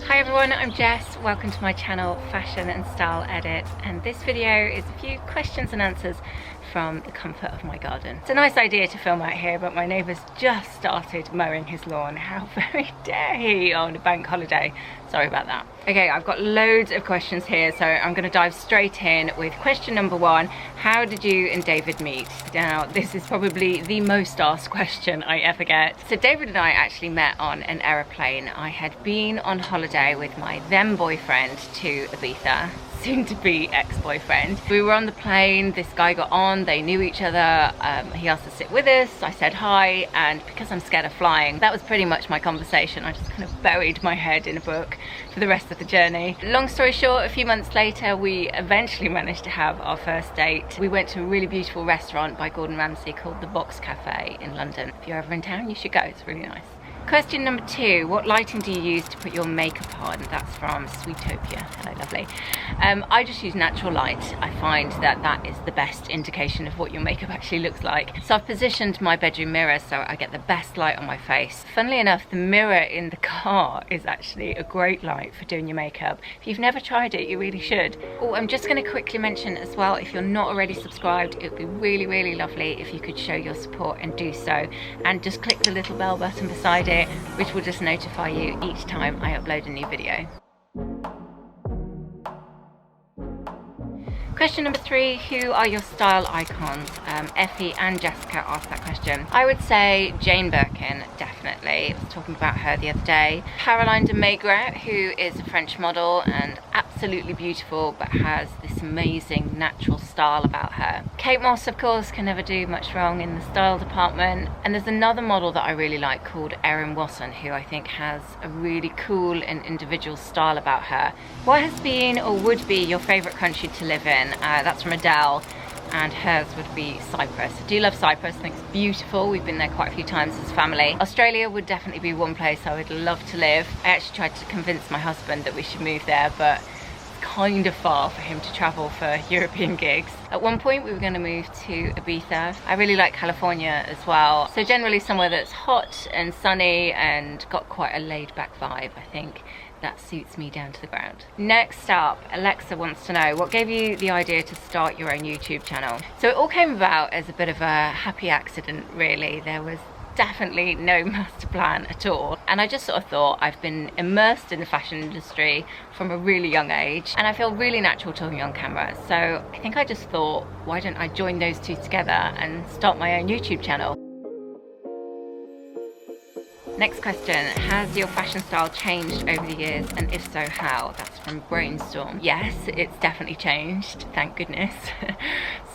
Hi everyone, I'm Jess. Welcome to my channel, Fashion and Style Edit, and this video is a few questions and answers from the comfort of my garden. It's a nice idea to film out here, but my neighbour's just started mowing his lawn. How very dare he on a bank holiday. Sorry about that. Okay, I've got loads of questions here, so I'm going to dive straight in with question number one. How did you and David meet? Now, this is probably the most asked question I ever get. So David and I actually met on an aeroplane. I had been on holiday with my then boyfriend to Ibiza, soon to be ex-boyfriend. We were on the plane, this guy got on, they knew each other, he asked to sit with us, I said hi, and because I'm scared of flying, that was pretty much my conversation. I just kind of buried my head in a book for the rest of the journey. Long story short, a few months later, we eventually managed to have our first date. We went to a really beautiful restaurant by Gordon Ramsay called the Box Cafe in London. If you're ever in town, you should go, it's really nice. Question number two, what lighting do you use to put your makeup on? That's from Sweetopia. Hello, lovely. I just use natural light. I find that that is the best indication of what your makeup actually looks like. So I've positioned my bedroom mirror so I get the best light on my face. Funnily enough, the mirror in the car is actually a great light for doing your makeup. If you've never tried it, you really should. Oh, I'm just going to quickly mention as well, if you're not already subscribed, it would be really, really lovely if you could show your support and do so. And just click the little bell button beside it, which will just notify you each time I upload a new video. Question number three, who are your style icons? Effie and Jessica asked that question. I would say Jane Birkin, definitely. I was talking about her the other day. Caroline de Maigret, who is a French model and absolutely beautiful, but has this amazing natural style about her. Kate Moss, of course, can never do much wrong in the style department. And there's another model that I really like called Erin Wasson, who I think has a really cool and individual style about her. What has been or would be your favourite country to live in? That's from Adele, and hers would be Cyprus. I do love Cyprus, I think it's beautiful. We've been there quite a few times as a family. Australia would definitely be one place I would love to live. I actually tried to convince my husband that we should move there, but it's kind of far for him to travel for European gigs. At one point we were going to move to Ibiza. I really like California as well. So generally somewhere that's hot and sunny and got quite a laid back vibe, I think. That suits me down to the ground. Next up, Alexa wants to know, what gave you the idea to start your own YouTube channel? So it all came about as a bit of a happy accident, really. There was definitely no master plan at all. And I just sort of thought, I've been immersed in the fashion industry from a really young age, and I feel really natural talking on camera. So I think I just thought, why don't I join those two together and start my own YouTube channel? Next question, has your fashion style changed over the years, and if so, how? That's from Brainstorm. Yes, it's definitely changed, thank goodness.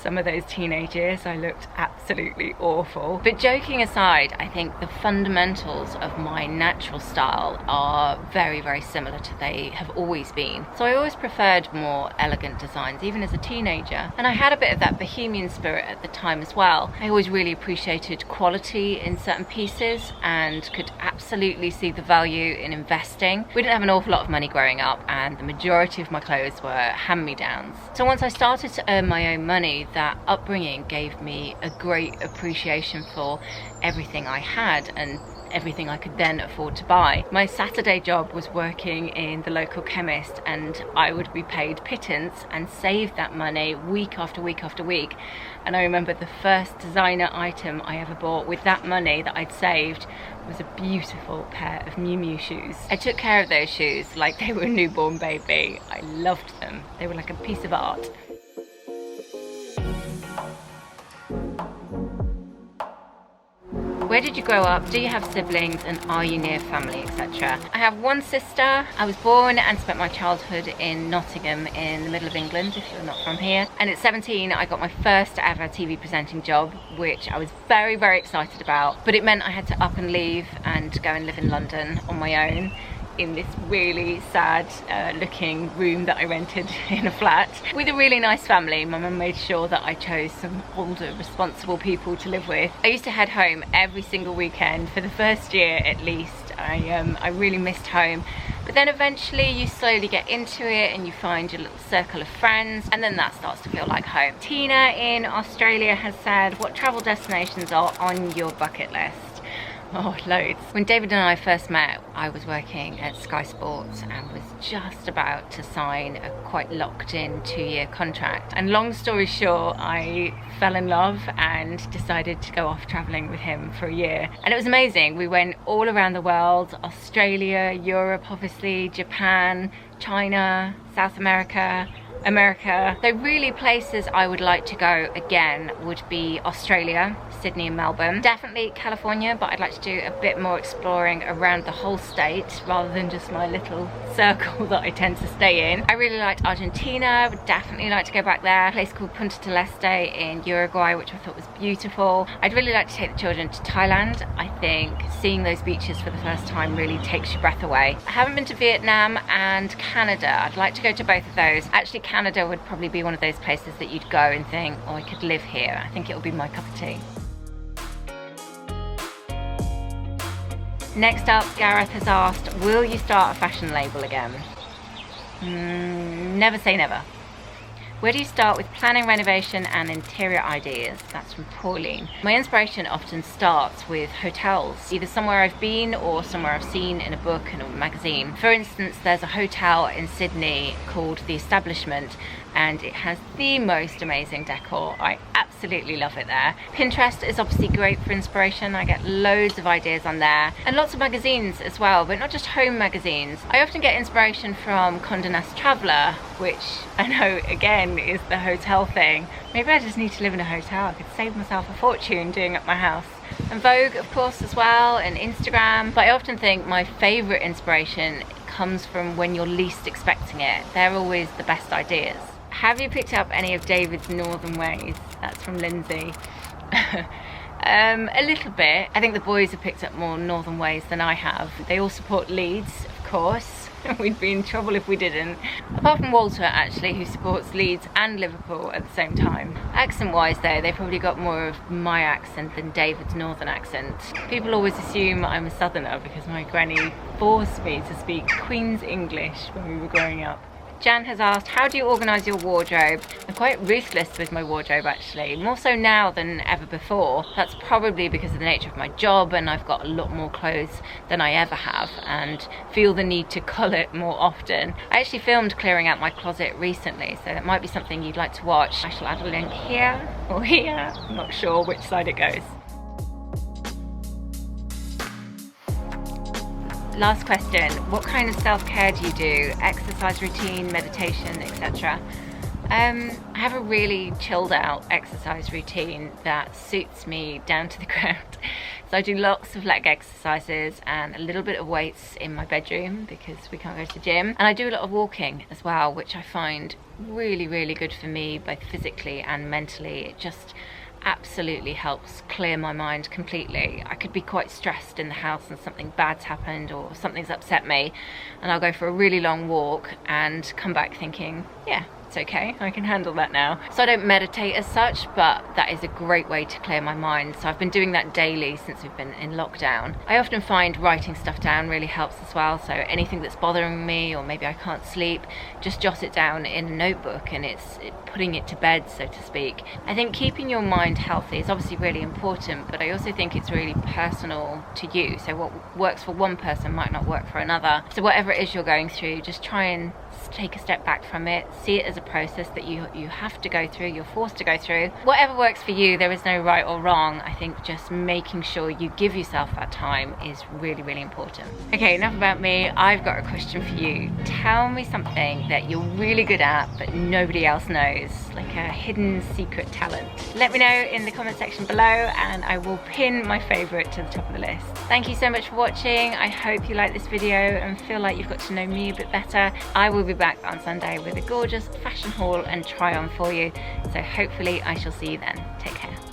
Some of those teenage years I looked absolutely awful. But joking aside, I think the fundamentals of my natural style are very, very similar to they have always been. So I always preferred more elegant designs, even as a teenager. And I had a bit of that bohemian spirit at the time as well. I always really appreciated quality in certain pieces and could absolutely see the value in investing. We didn't have an awful lot of money growing up, and the majority of my clothes were hand-me-downs. So once I started to earn my own money, that upbringing gave me a great appreciation for everything I had and everything I could then afford to buy. My Saturday job was working in the local chemist, and I would be paid pittance and save that money week after week after week. And I remember the first designer item I ever bought with that money that I'd saved was a beautiful pair of Miu Miu shoes. I took care of those shoes like they were a newborn baby. I loved them. They were like a piece of art. Where did you grow up? Do you have siblings, and are you near family, etc.? I have one sister. I was born and spent my childhood in Nottingham in the middle of England, if you're not from here. And at 17, I got my first ever TV presenting job, which I was very, very excited about. But it meant I had to up and leave and go and live in London on my own, in this really sad looking room that I rented in a flat with a really nice family. My mum made sure that I chose some older, responsible people to live with. I used to head home every single weekend for the first year at least. I really missed home. But then eventually you slowly get into it and you find your little circle of friends, and then that starts to feel like home. Tina in Australia has said, what travel destinations are on your bucket list? Oh, loads. When David and I first met, I was working at Sky Sports and was just about to sign a quite locked in 2-year contract. And long story short, I fell in love and decided to go off traveling with him for a year. And it was amazing. We went all around the world, Australia, Europe, obviously, Japan, China, South America. So really places I would like to go again would be Australia, Sydney and Melbourne. Definitely California, but I'd like to do a bit more exploring around the whole state rather than just my little circle that I tend to stay in. I really liked Argentina, would definitely like to go back there. A place called Punta del Este in Uruguay, which I thought was beautiful. I'd really like to take the children to Thailand. I think seeing those beaches for the first time really takes your breath away. I haven't been to Vietnam and Canada. I'd like to go to both of those. Actually, Canada would probably be one of those places that you'd go and think, oh, I could live here. I think it would be my cup of tea. Next up, Gareth has asked, will you start a fashion label again? Never say never. Where do you start with planning, renovation and interior ideas? That's from Pauline. My inspiration often starts with hotels, either somewhere I've been or somewhere I've seen in a book and a magazine. For instance, there's a hotel in Sydney called The Establishment, and it has the most amazing decor. I absolutely love it there. Pinterest is obviously great for inspiration. I get loads of ideas on there, and lots of magazines as well, but not just home magazines. I often get inspiration from Condé Nast Traveler, which I know again is the hotel thing. Maybe I just need to live in a hotel. I could save myself a fortune doing up my house. And Vogue, of course, as well, and Instagram. But I often think my favorite inspiration comes from when you're least expecting it. They're always the best ideas. Have you picked up any of David's northern ways? That's from Lindsay. A little bit. I think the boys have picked up more northern ways than I have. They all support Leeds, of course. We'd be in trouble if we didn't. Apart from Walter, actually, who supports Leeds and Liverpool at the same time. Accent-wise, though, they probably got more of my accent than David's northern accent. People always assume I'm a southerner because my granny forced me to speak Queen's English when we were growing up. Jan has asked, how do you organise your wardrobe? I'm quite ruthless with my wardrobe, actually, more so now than ever before. That's probably because of the nature of my job, and I've got a lot more clothes than I ever have and feel the need to cull it more often. I actually filmed clearing out my closet recently, so that might be something you'd like to watch. I shall add a link here or here, I'm not sure which side it goes. Last question, what kind of self-care do you do? Exercise routine, meditation, etc. I have a really chilled out exercise routine that suits me down to the ground. So I do lots of leg exercises and a little bit of weights in my bedroom because we can't go to the gym. And I do a lot of walking as well, which I find really, really good for me, both physically and mentally. It just absolutely helps clear my mind completely. I could be quite stressed in the house and something bad's happened or something's upset me, and I'll go for a really long walk and come back thinking, yeah, it's okay, I can handle that now. So I don't meditate as such, but that is a great way to clear my mind. So I've been doing that daily since we've been in lockdown. I often find writing stuff down really helps as well. So anything that's bothering me, or maybe I can't sleep, just jot it down in a notebook, and it's putting it to bed, so to speak. I think keeping your mind healthy is obviously really important, but I also think it's really personal to you. So what works for one person might not work for another. So whatever it is you're going through, just try and take a step back from it, see it as a process that you have to go through, you're forced to go through. Whatever works for you, there is no right or wrong. I think just making sure you give yourself that time is really, really important. Okay, enough about me. I've got a question for you. Tell me something that you're really good at but nobody else knows, like a hidden secret talent. Let me know in the comment section below and I will pin my favorite to the top of the list. Thank you so much for watching. I hope you like this video and feel like you've got to know me a bit better. I will be back on Sunday with a gorgeous fashion haul and try on for you, so hopefully I shall see you then. Take care.